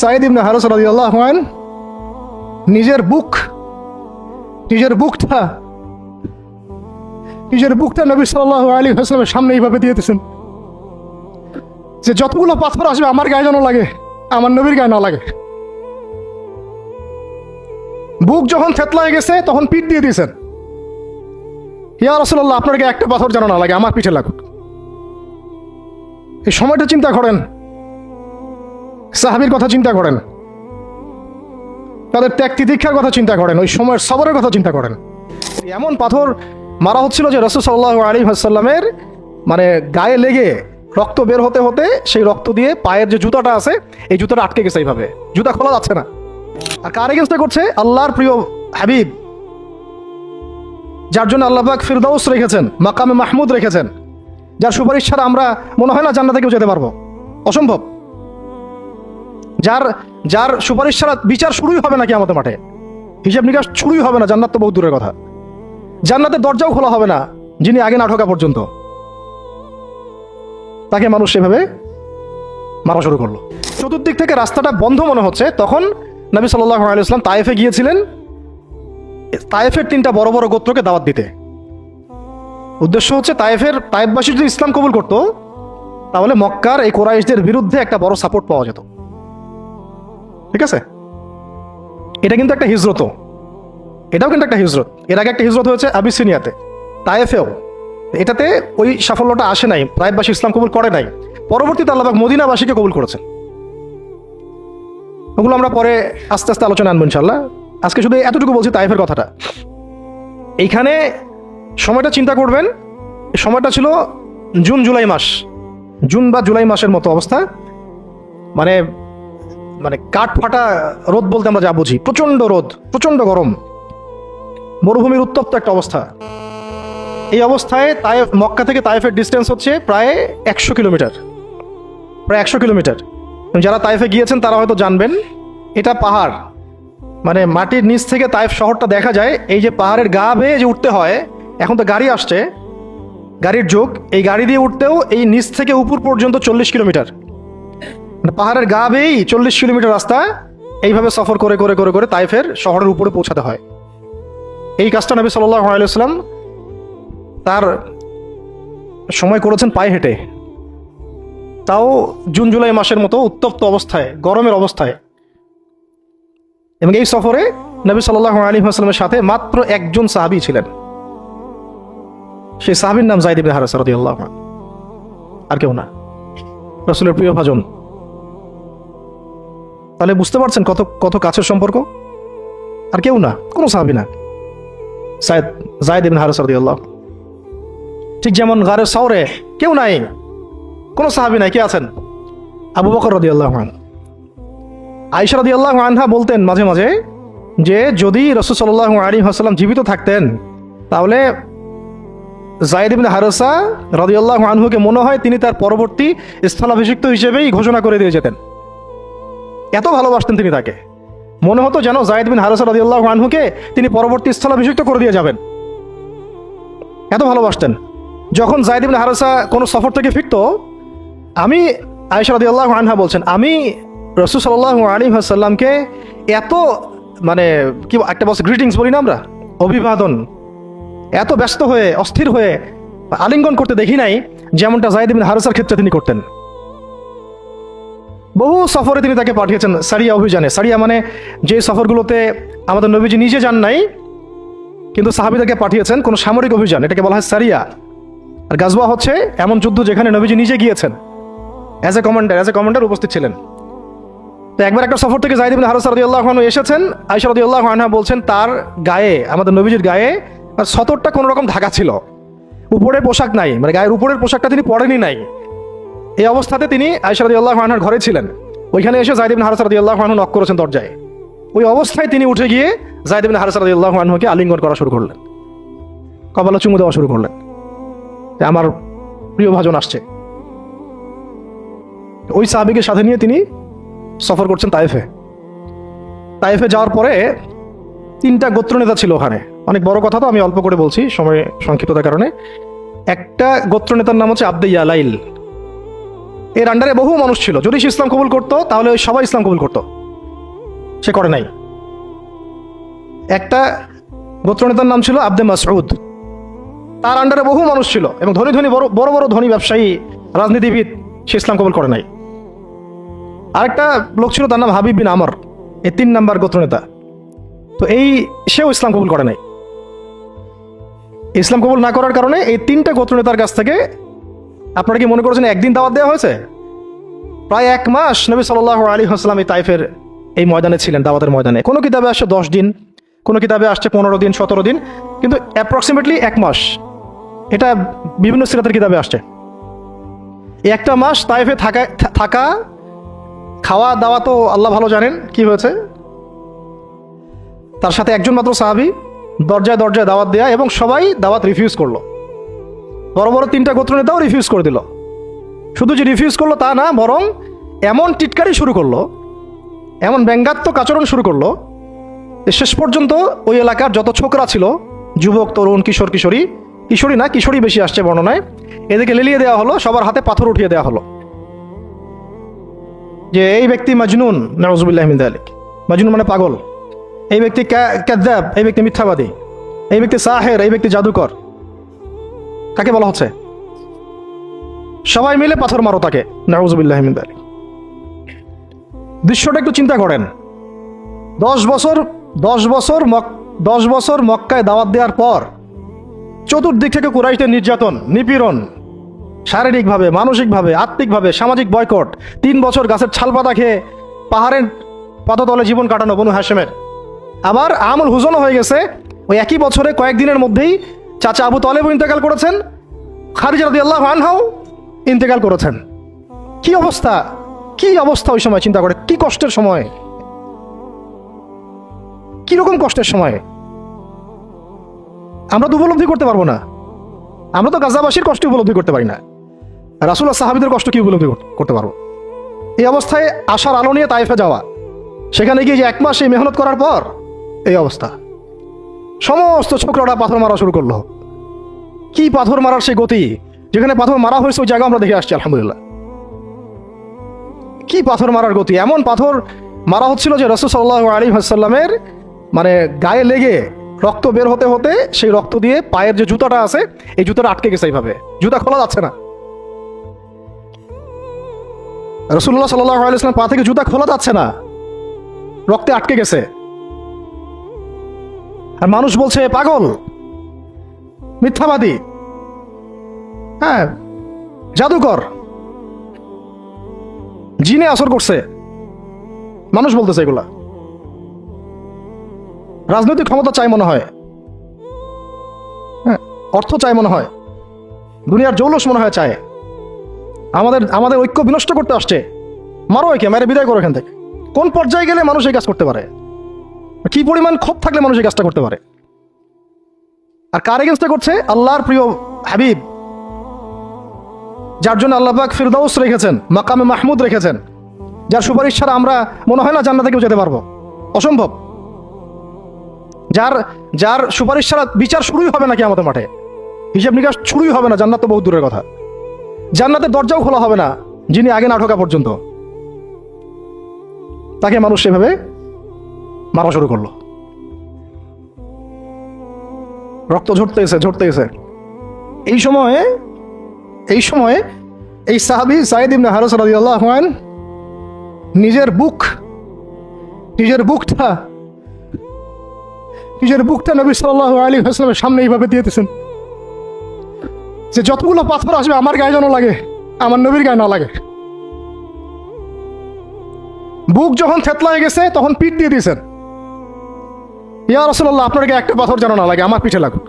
সাঈদ ইবনে হারেসা রাদিয়াল্লাহু আনহু নিজের বুকটা নবী সাল্লাল্লাহু আলাইহি ওয়াসাল্লামের সামনে এইভাবে দিয়েছেন যে যতগুলো পাথর আসবে আমার গায়ে যেন লাগে, আমার নবীর গায়ে না লাগে। বুক যখন থেতলায় গেছে তখন পিঠ দিয়ে দিয়েছেন, ইয়া রাসূলুল্লাহ আপনার গায়ে একটা পাথর যেন না লাগে, আমার পিঠে লাগুক। এই সময়টা চিন্তা করেন, সাহাবীর কথা চিন্তা করেন, তাদের ত্যাগ তিতিক্ষার কথা চিন্তা করেন, ওই সময়ের সবরের কথা চিন্তা করেন। এমন পাথর মারা হচ্ছিল যে রাসূল সাল্লাল্লাহু আলাইহি ওয়াসাল্লামের মানে গায়ে লেগে রক্ত বের হতে হতে সেই রক্ত দিয়ে পায়ের যে জুতাটা আছে এই জুতাটা আটকে গেছে, এইভাবে জুতা খোলা যাচ্ছে না। আর কার এগেইনস্টে করছে? আল্লাহর প্রিয় হাবিব, যার জন্য আল্লাহ পাক ফিরদাউস রেখেছেন, মাকামে মাহমুদ রেখেছেন, যার সুপারিশ ছাড়া আমরা মনে হয় না জান্নাতে কেউ যেতে পারবো, অসম্ভব। যার সুপারিশ ছাড়া বিচার শুরুই হবে না কিয়ামতের মাঠে, হিসাব নিকাশ শুরুই হবে না, জান্নাত তো বহু দূরের কথা। জান্নাতের দরজাও খোলা হবে না যিনি আগে না ঢোকা পর্যন্ত, তাকে মানুষ সেভাবে মারা শুরু করলো। চতুর্দিক থেকে রাস্তাটা বন্ধ মনে হচ্ছে, তখন নবী সাল্লাল্লাহু আলাইহি ওয়াসাল্লাম তায়েফে গিয়েছিলেন তায়েফের 3টা বড় বড় গোত্রকে দাওয়াত দিতে। উদ্দেশ্য হচ্ছে তায়েফবাসী যদি ইসলাম কবুল করতো তাহলে মক্কার এই কুরাইশদের বিরুদ্ধে একটা বড় সাপোর্ট পাওয়া যেত। ঠিক আছে, এটা কিন্তু একটা হিজরত, এটাও কিন্তু একটা হিজরত। এর আগে একটা হিজরত হয়েছে আবিসিনিয়াতে, তায়েফেও। এটাতে ওই সাফল্যটা আসে নাই, তায়েফবাসী ইসলাম কবুল করে নাই। পরবর্তীতে আল্লাহ পাক মদিনাবাসীকে কবুল করেছেন। ওগুলো আমরা পরে আস্তে আস্তে আলোচনা আনবো ইনশাল্লাহ। আজকে শুধু এতটুকু বলছি তায়েফের কথাটা। এইখানে সময়টা চিন্তা করবেন, সময়টা ছিল জুন বা জুলাই মাসের মতো অবস্থা। মানে কাঠ ফাটা রোদ বলতে আমরা যা বুঝি, প্রচন্ড রোদ, প্রচন্ড গরম, মরুভূমির উত্তপ্ত একটা অবস্থা। এই অবস্থায় মক্কা থেকে তায়েফের ডিস্টেন্স হচ্ছে প্রায় 100 কিলোমিটার। যারা তায়েফে গিয়েছেন তারা হয়তো জানবেন, এটা পাহাড়, মানে মাটির নিচ থেকে তায়েফ শহরটা দেখা যায়। এই যে পাহাড়ের গা বেয়ে যে উঠতে হয়, এখন তো গাড়ি আসছে, গাড়ির যুগ, এই গাড়ি দিয়ে উঠতেও এই নিচ থেকে উপর পর্যন্ত 40 কিলোমিটার, পাহাড়ের গা বেয়েই 40 কিলোমিটার রাস্তা এইভাবে সফর করে করে করে করে তায়েফের শহরের উপরে পৌঁছাতে হয়। এই কাজটা নবী সাল্লাল্লাহু আলাইহি ওয়াসাল্লাম তার সময় করেছেন পায়ে হেঁটে, তাও জুন জুলাই মাসের মতো উত্তপ্ত অবস্থায়, গরমের অবস্থায়। এবং এই সফরে নবী সাল্লাল্লাহু আলাইহি ওয়াসাল্লামের সাথে মাত্র একজন সাহাবী ছিলেন, সেই সাহাবীর নাম যায়েদ ইবনে হারেসা রাদিয়াল্লাহু আনহু, আর কেউ না, রাসূলের প্রিয় ভাজন। তাহলে বুঝতে পারছেন কত কাছের সম্পর্ক। আর কেউ না, কোনো সাহাবী না, যায়েদ ইবনে হারেসা রাদিয়াল্লাহু। ঠিক যেমন গারে সাওরে কেউ নাই, কোনো সাহাবী নাই, কে আছেন? আবু বকর রাদিয়াল্লাহু আনহু। আয়েশা রাদিয়াল্লাহু আনহা বলতেন মাঝে মাঝে যে যদি রাসূল সাল্লাল্লাহু আলাইহি ওয়াসাল্লাম জীবিত থাকতেন তাহলে যায়েদ ইবনে হারেসা রাদিয়াল্লাহু আনহুকে মনে হয় তিনি তার পরবর্তী স্থলাভিষিক্ত হিসেবেই ঘোষণা করে দিয়ে যেতেন। এত ভালোবাসতেন তিনি তাকে, মনে হতো যেন যায়েদ ইবনে হারেসা রাদিয়াল্লাহু আনহুকে তিনি পরবর্তী স্থলাভিষিক্ত করে দিয়ে যাবেন, এত ভালোবাসতেন। যখন যায়েদ ইবনে হারেসা কোনো সফর থেকে ফিরতো, আমি আয়েশা রাদিয়াল্লাহু আনহা বলছেন, আমি রাসূল সাল্লাল্লাহু আলাইহি ওয়াসাল্লামকে এত কি একটা বলছে গ্রিটিংস বলি না আমরা, অভিবাদন, এত ব্যস্ত হয়ে অস্থির হয়ে আলিঙ্গন করতে দেখি নাই যেমনটা যায়েদ ইবনে হারেসার ক্ষেত্রে তিনি করতেন। বহু সফরে তিনি তাকে পাঠিয়েছেন, সারিয়া অভিযানে। সারিয়া মানে যে সফরগুলোতে আমাদের নবীজি নিজে যান নাই কিন্তু সাহাবীদেরকে পাঠিয়েছেন, কোনো সামরিক অভিযান, এটাকে বলা হয় সারিয়া। আর গাজওয়া হচ্ছে এমন যুদ্ধ যেখানে নবীজি নিজে গিয়েছেন, অ্যাজ এ কমান্ডার উপস্থিত ছিলেন। তো একবার একটা সফর থেকে যায়েদ ইবনে হারেসা রাদিয়াল্লাহু আনহু এসেছেন। আয়েশা রাদিয়াল্লাহু আনহা বলছেন তার গায়ে, আমাদের নবীজির গায়ে সতরটা কোনো রকম ঢাকা ছিল, উপরে পোশাক নাই, গায়ের উপরের পোশাকটা তিনি পরেনি নাই। এই অবস্থাতে তিনি আয়েশা রাদিয়াল্লাহু আনহার ঘরে ছিলেন। ওইখানে এসে যায়েদ ইবনে হারেসা রাদিয়াল্লাহু আনহু নক করেছেন দরজায়। ওই অবস্থায় তিনি উঠে গিয়ে যায়েদ ইবনে হারেসা রাদিয়াল্লাহু আনহুকে আলিঙ্গন করা শুরু করলেন, কপালে চুমু দেওয়া শুরু করলেন, আমার প্রিয় ভাজন আসছে। ওই সাহাবীকে সাথে নিয়ে তিনি সফর করছেন তায়েফে যাওয়ার পরে 3টা গোত্রনেতা ছিল ওখানে। অনেক বড় কথা, তো আমি অল্প করে বলছি সময় সংক্ষিপ্ততার কারণে। একটা গোত্রনেতার নাম হচ্ছে আব্দে ইয়ালাইল, এর আন্ডারে বহু মানুষ ছিল, যদি সে ইসলাম কবুল করতো তাহলে ওই সবাই ইসলাম কবুল করতো, সে করে নাই। একটা গোত্রনেতার নাম ছিল আব্দে মাসউদ, তার আন্ডারে বহু মানুষ ছিল এবং ধনী ধনী বড় বড় ধনী ব্যবসায়ী, রাজনীতিবিদ, সে ইসলাম কবুল করে নাই। আরেকটা লোক ছিল, তার নাম হাবিব বিন আমর, এই 3 নাম্বার গোত্রনেতা। তো সেও ইসলাম কবুল করে নাই। ইসলাম কবুল না করার কারণে এই 3টা গোত্রনেতার কাছ থেকে, আপনারা কি মনে করছেন একদিন দাওয়াত দেওয়া হয়েছে? প্রায় 1 মাস নবী সাল্লাল্লাহু আলাইহি ওয়াসাল্লাম এই তাইফের এই ময়দানে ছিলেন, দাওয়াতের ময়দানে। কোনো কিতাবে আসছে 10 দিন, কোনো কিতাবে আসছে 15 দিন, 17 দিন, কিন্তু অ্যাপ্রক্সিমেটলি 1 মাস, এটা বিভিন্ন সিরাতের কিতাবে আসছে। এই 1 মাস তাইফে থাকা, খাওয়া দাওয়া তো আল্লাহ ভালো জানেন কি হয়েছে। তার সাথে একজন মাত্র সাহাবী, দরজায় দরজায় দাওয়াত দেয়া, এবং সবাই দাওয়াত রিফিউজ করলো। বড় বড় 3টা গোত্রনেতাও রিফিউজ করে দিল। শুধু যে রিফিউজ করলো তা না, বরং এমন টিটকারি শুরু করলো, এমন ব্যঙ্গাত্মক আচরণ শুরু করলো, শেষ পর্যন্ত ওই এলাকার যত ছোকরা ছিল, যুবক, তরুণ, কিশোর, কিশোরী বেশি আসছে বর্ণনায়, এদেরকে লেলিয়ে দেওয়া হলো, সবার হাতে পাথর উঠিয়ে দেওয়া হলো যে এই ব্যক্তি মাজনুন, নাউযুবিল্লাহি মিন যালিক। মাজনুন মানে পাগল, এই ব্যক্তি কাযযাব, এই ব্যক্তি মিথ্যাবাদী, এই ব্যক্তি সাহের, এই ব্যক্তি জাদুকর। কাকে বলা হচ্ছে? সবাই মিলে পাথর মারো তাকে, নাউযুবিল্লাহি মিন যালিক। দৃশ্যটা একটু চিন্তা করেন। 10 বছর মক্কায় দাওয়াত দেওয়ার পর চতুর্দিক থেকে কুরাইশদের নির্যাতন, নিপীড়ন, শারীরিকভাবে, মানসিকভাবে, আত্মিকভাবে, সামাজিক বয়কট, 3 বছর গাছের ছালপাতা খেয়ে পাহাড়ের পাদতলে জীবন কাটানো বনু হাশেমের। আবার আমুল হুজনও হয়ে গেছে। ওই একই বছরে কয়েকদিনের মধ্যেই চাচা আবু তালেবও ইন্তেকাল করেছেন, খাদিজা রাদিয়াল্লাহু আনহাও ইন্তেকাল করেছেন। কি অবস্থা, কি অবস্থা ওই সময় চিন্তা করে, কি কষ্টের সময়, কিরকম কষ্টের সময় আমরা তো উপলব্ধি করতে পারবো না। আমরা তো গাজাবাসীর কষ্ট উপলব্ধি করতে পারি না, রাসূলুল্লাহ সাহাবীদের কষ্ট কি উপলব্ধি করতে পারবো? এই অবস্থায় আশার আলো নিয়ে তাইফে যাওয়া, সেখানে গিয়ে যে 1 মাস এই মেহনত করার পর এই অবস্থা, সমস্ত ছোকরাটা পাথর মারা শুরু করলো। কি পাথর মারার সেই গতি, যেখানে পাথর মারা হয়েছে ওই জায়গা আমরা দেখে আসছি আলহামদুলিল্লাহ। কি পাথর মারার গতি, এমন পাথর মারা হচ্ছিল যে রাসূল সাল্লাল্লাহু আলাইহি ওয়াসাল্লামের মানে গায়ে লেগে রক্ত বের হতে হতে সেই রক্ত দিয়ে পায়ের যে জুতাটা আছে এই জুতাটা আটকে গেছে, এইভাবে জুতা খোলা যাচ্ছে না। রাসূলুল্লাহ সাল্লাল্লাহু আলাইহি ওয়াসাল্লাম পা থেকে জুতা খোলা যাচ্ছে না, রক্তে আটকে গেছে। আর মানুষ বলছে পাগল, মিথ্যাবাদী, হ্যাঁ জাদুকর, জিনে আসর করছে, মানুষ বলতেছে এগুলা। রাজনৈতিক ক্ষমতা চাই মনে হয়, হ্যাঁ অর্থ চাই মনে হয়, দুনিয়ার জৌলস মনে হয় চায়, আমাদের ঐক্য বিনষ্ট করতে আসছে। মারো একে, মেরে বিদায় করো এখান থেকে। কোন পর্যায়ে গেলে মানুষ এই কাজ করতে পারে, কি পরিমাণ ক্ষোভ থাকলে মানুষ এই কাজটা করতে পারে? আর কার এগেন্স্টে করছে? আল্লাহর প্রিয় হাবিব, যার জন্য আল্লাহ পাক ফিরদাউস রেখেছেন, মাকামে মাহমুদ রেখেছেন, যার সুপারিশ ছাড়া আমরা মনে হয় না জান্নাতে কেউ যেতে পারবো, অসম্ভব। যার সুপারিশ ছাড়া বিচার শুরুই হবে না কিয়ামতের মাঠে, হিসাব নিকাশ শুরুই হবে না, জান্নাত তো বহু দূরের কথা, জান্নাতের দরজাও খোলা হবে না যিনি আগে না ঢোকা পর্যন্ত। তাকে মানুষ সেভাবে মারা শুরু করলো, রক্ত ঝরতে গেছে। এই সময়ে এই সাহাবী যায়েদ ইবনে হারেসা রাদিয়াল্লাহু আনহু নিজের বুকটা নবী সাল্লাল্লাহু আলাইহি ওয়াসাল্লামের সামনে এইভাবে দিয়ে দিয়েছেন যে যতগুলো পাথর আসবে আমার গায়ে যেন লাগে, আমার নবীর গায়ে না লাগে। বুক যখন থেতলায় গেছে তখন পিঠ দিয়ে দিয়েছেন, ইয়া রাসূলুল্লাহ আপনার গায়ে একটা পাথর যেন না লাগে, আমার পিঠে লাগুক।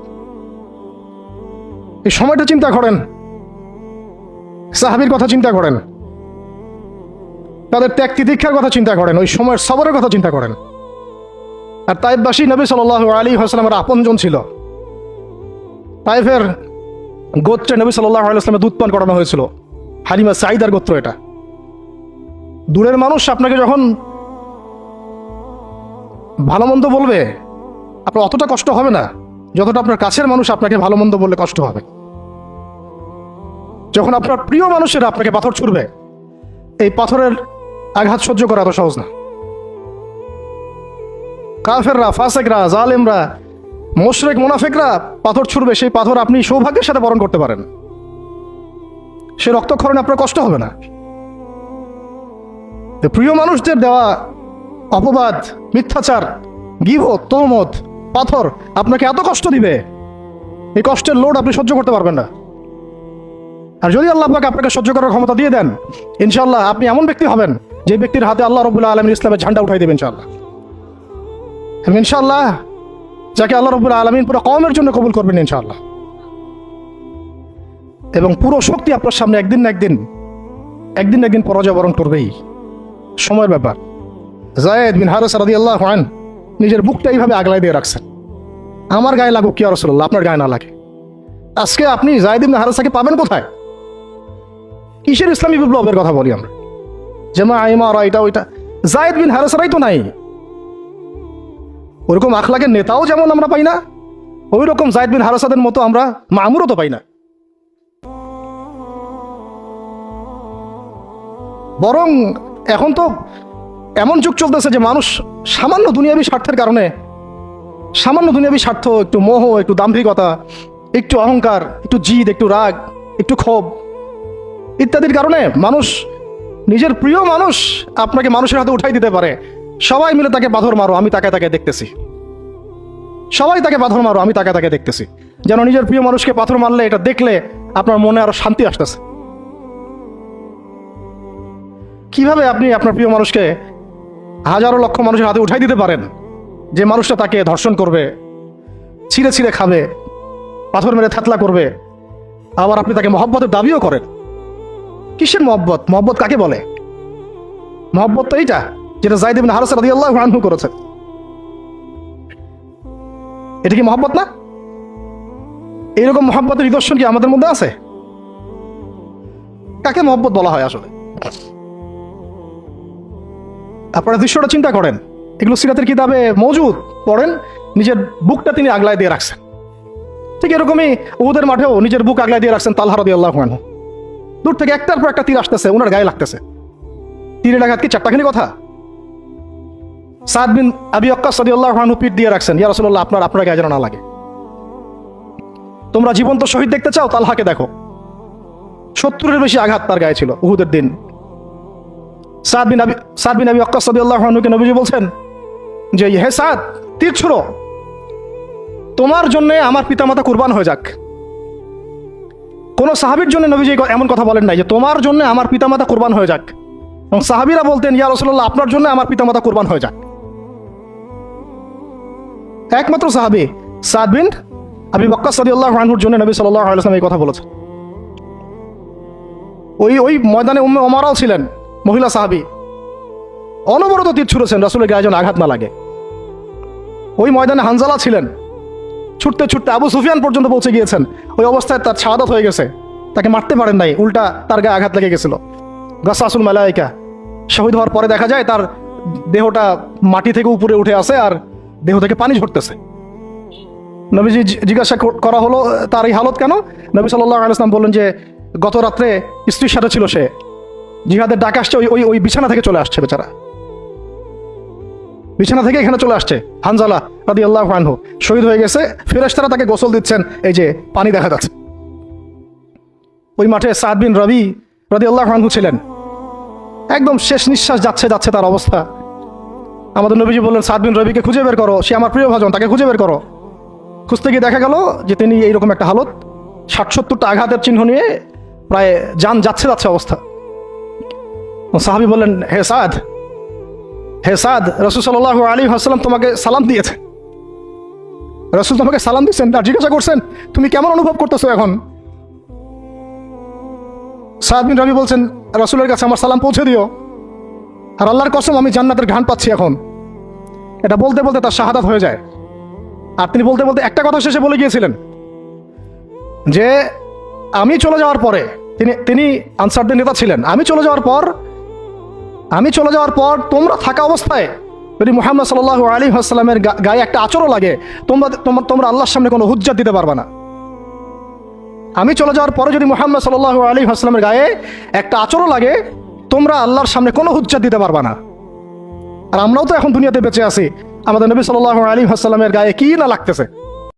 এই সময়টা চিন্তা করেন, সাহাবীর কথা চিন্তা করেন, তাদের ত্যাগ তিতিক্ষার কথা চিন্তা করেন, ওই সময়ের সবরের কথা চিন্তা করেন। আর তাইফবাসী নবী সাল্লাল্লাহু আলাইহি ওয়াসাল্লামের আপনজন ছিল। তাইফের গোত্রে নবী সাল্লাল্লাহু আলাইহি ওয়াসাল্লামের দুধ পান করানো হয়েছিল, হালিমা সাঈদার গোত্র এটা। দূরের মানুষ আপনাকে যখন ভালো মন্দ বলবে আপনার অতটা কষ্ট হবে না যতটা আপনার কাছের মানুষ আপনাকে ভালো মন্দ বললে কষ্ট হবে। যখন আপনার প্রিয় মানুষেরা আপনাকে পাথর ছুড়বে, এই পাথরের আঘাত সহ্য করা এত সহজ না। কাফেররা, ফাসেকরা, জালেমরা, মুশরিক, মুনাফিকরা পাথর ছুড়বে, সেই পাথর আপনি সৌভাগ্যের সাথে বরণ করতে পারেন, সে রক্তক্ষরণে আপনার কষ্ট হবে না। প্রিয় মানুষদের দেওয়া অপবাদ, মিথ্যাচার, গীবত, তহমত, পাথর আপনাকে এত কষ্ট দিবে, এই কষ্টের লোড আপনি সহ্য করতে পারবেন না। আর যদি আল্লাহ পাক আপনাকে সহ্য করার ক্ষমতা দিয়ে দেন, ইনশাআল্লাহ আপনি এমন ব্যক্তি হবেন যে ব্যক্তির হাতে আল্লাহ রাব্বুল আলামিন ইসলামের ঝান্ডা উঠাই দেবেন ইনশাআল্লাহ। ইনশাআল্লাহ যাকে আল্লাহ রাব্বুল আলামিন পুরো কওমের জন্য কবুল করবেন ইনশাআল্লাহ। এবং পুরো শক্তি আপনার সামনে একদিন না একদিন পরাজয় বরণ করবেই, সময়ের ব্যাপার। যায়েদ বিন হারেসা রাদিয়াল্লাহু আনহু নিজের বুকটা এইভাবে আগলায় দিয়ে রাখছেন, আমার গায়ে লাগুক ইয়া রাসূলুল্লাহ, আপনার গায়ে না লাগে। আজকে আপনি যায়েদ বিন হারেসাকে পাবেন কোথায়? কিসের ইসলামী বিপ্লবের কথা বলি আমরা? জামা ইমারা এটা ওইটা, যায়েদ বিন হারেসারাই তো নাই। ওরকম আখলাকের নেতাও যেমন আমরা পাই না, ওই রকম যায়েদ বিন হারেসাদের মতো আমরা মামুরও তো পাই না। বরং এখন তো এমন যুগ চলতেছে যে মানুষ সামান্য দুনিয়াবী স্বার্থের কারণে, সামান্য দুনিয়াবী স্বার্থ, একটু মোহ, একটু দাম্ভিকতা, একটু অহংকার, একটু জিদ, একটু রাগ, একটু ক্ষোভ ইত্যাদির কারণে মানুষ, নিজের প্রিয় মানুষ আপনাকে মানুষের হাতে উঠাই দিতে পারে। সবাই মিলে তাকে পাথর মারো, আমি তাকে তাকে দেখতেছি। সবাই তাকে পাথর মারো, আমি তাকে তাকে দেখতেছি। যেন নিজের প্রিয় মানুষকে পাথর মারলে এটা দেখলে আপনার মনে আরো শান্তি আসতেছে। কিভাবে আপনি আপনার প্রিয় মানুষকে হাজারো লক্ষ মানুষের হাতে উঠাই দিতে পারেন, যে মানুষটা তাকে ধর্ষণ করবে, ছিঁড়ে ছিঁড়ে খাবে, পাথর মেরে থাতলা করবে, আবার আপনি তাকে মহব্বতের দাবিও করেন? কিসের মহব্বত? মহব্বত কাকে বলে? মহব্বত তো এইটা যেটা যায়েদ ইবনে হারেসা রাদিয়াল্লাহু আনহু করেছেন। এটা কি মহব্বত না? এইরকম মহব্বতের নিদর্শন কি আমাদের মধ্যে আছে? কাকে মহব্বত বলা হয় আসলে? আপনারা দৃশ্যটা চিন্তা করেন, এগুলো সিরাতের কিতাবে মওজুদ, পড়েন। নিজের বুকটা তিনি আগলায় দিয়ে রাখছেন। ঠিক এরকমই উহুদের মাঠেও নিজের বুক আগলায় দিয়ে রাখছেন তালহা রাদিয়াল্লাহু আনহু। দূর থেকে একটার পর একটা তীর আসতেছে, ওনার গায়ে লাগতেছে। তীরের আঘাত কি চারটাখানি কথা? সাদ বিন আবি ওয়াক্কাস রাদিয়াল্লাহু আনহু পিঠ দিয়ে রাখছেন, ইয়া রাসূলুল্লাহ আপনার গায়ে যেন না লাগে। তোমরা জীবন্ত শহীদ দেখতে চাও? তালহাকে দেখো, 70-এর বেশি আঘাত তার গায়ে ছিল উহুদের দিন। সাদ বিন আবি ওয়াক্কাস রাদিয়াল্লাহু আনহুকে নবীজি বলছেন যে, হে সাদ, তীর ছুঁড়ো, তোমার জন্য আমার পিতামাতা কুরবান হয়ে যাক। কোন সাহাবীর জন্য নবীজি এমন কথা বলেন নাই যে তোমার জন্য আমার পিতামাতা কুরবান হয়ে যাক। এবং সাহাবীরা বলতেন, ইয়া রাসূলুল্লাহ আপনার জন্য আমার পিতামাতা কুরবান হয়ে যাক। একমাত্র সাহাবী সাদ বিন আবি ওয়াক্কাস রাদিয়াল্লাহু আনহুর জন্য নবী সাল্লাল্লাহু আলাইহি ওয়াসাল্লাম এই কথা বলেছেন। ওই ময়দানে উম্মে ওমারাও ছিলেন, মহিলা সাহাবী, অনবরত তীর ছুঁড়েছেন রাসূলের গায়ে যেন আঘাত না লাগে। ওই ময়দানে হানজালা ছিলেন, ছুটতে ছুটতে আবু সুফিয়ান পর্যন্ত পৌঁছে গিয়েছেন। ওই অবস্থায় তার শাহাদাত হয়ে গেছে, তাকে মারতে পারেন নাই, উল্টা তার গায়ে আঘাত লেগে গেছিল। গাসাসুল মালাইকা, শহীদ হওয়ার পরে দেখা যায় তার দেহটা মাটি থেকে উপরে উঠে আসে আর দেহ থেকে পানি ঝরতেছে। নবীজি জিজ্ঞাসা করা হলো তার এই হালত কেন? নবী সাল্লাল্লাহু আলাইহি ওয়াসাল্লাম বললেন যে গত রাত্রে স্ত্রীর সাথে ছিল সে, জিহাদের ডাক আসছে, ওই বিছানা থেকে চলে আসছে, বেচারা বিছানা থেকে এখানে চলে আসছে। হানজালা রাদিয়াল্লাহু আনহু শহীদ হয়ে গেছে, ফেরেশতারা তাকে গোসল দিচ্ছেন, এই যে পানি দেখা যাচ্ছে। ওই মাঠে সাদ বিন রবি রাদিয়াল্লাহু আনহু ছিলেন, একদম শেষ নিঃশ্বাস যাচ্ছে তার অবস্থা। আমাদের নবীজি বললেন, সাদ বিন রবিকে খুঁজে বের করো, সে আমার প্রিয় ভাজন, তাকে খুঁজে বের করো। খুঁজতে গিয়ে দেখা গেল যে তিনি এইরকম একটা হালত, 60-70টা আঘাতের চিহ্ন নিয়ে প্রায় যান যাচ্ছে অবস্থা। সাহাবী বললেন, হে সাদ, রাসূল সাল্লাল্লাহু আলাইহি ওয়াসাল্লাম তোমাকে সালাম দিয়েছে। রাসূল তোমাকে সালাম দিয়েছেন আর জিজ্ঞাসা করছেন তুমি কেমন অনুভব করতেছো এখন? সাদ বিন রবি বলছেন, রাসূলের কাছে আমার সালাম পৌঁছে দিও, আর আল্লাহর কসম আমি জান্নাতের ঘ্রাণ পাচ্ছি এখন। এটা বলতে বলতে তার শাহাদাত হয়ে যায়। আর তিনি বলতে বলতে একটা কথা শেষে বলে গিয়েছিলেন যে আমি চলে যাওয়ার পরে, তিনি আনসারদের নেতা ছিলেন, আমি চলে যাওয়ার পর তোমরা থাকা অবস্থায় যদি মুহাম্মদ সাল্লাল্লাহু আলাইহি ওয়াসাল্লামের গায়ে একটা আঁচড়ও লাগে, তোমরা আল্লাহর সামনে কোনো হুজ্জাত দিতে পারবে না। আমি চলে যাওয়ার পরে যদি মুহাম্মদ সাল্লাল্লাহু আলাইহি ওয়াসাল্লামের গায়ে একটা আঁচড়ও লাগে, তোমরা আল্লাহর সামনে কোনো হুজ্জাত দিতে পারবা না। আর আমরাও তো এখন দুনিয়াতে বেঁচে আছি, আমাদের নবী সাল্লাল্লাহু আলাইহি ওয়াসাল্লামের গায়ে কি না লাগতেছে।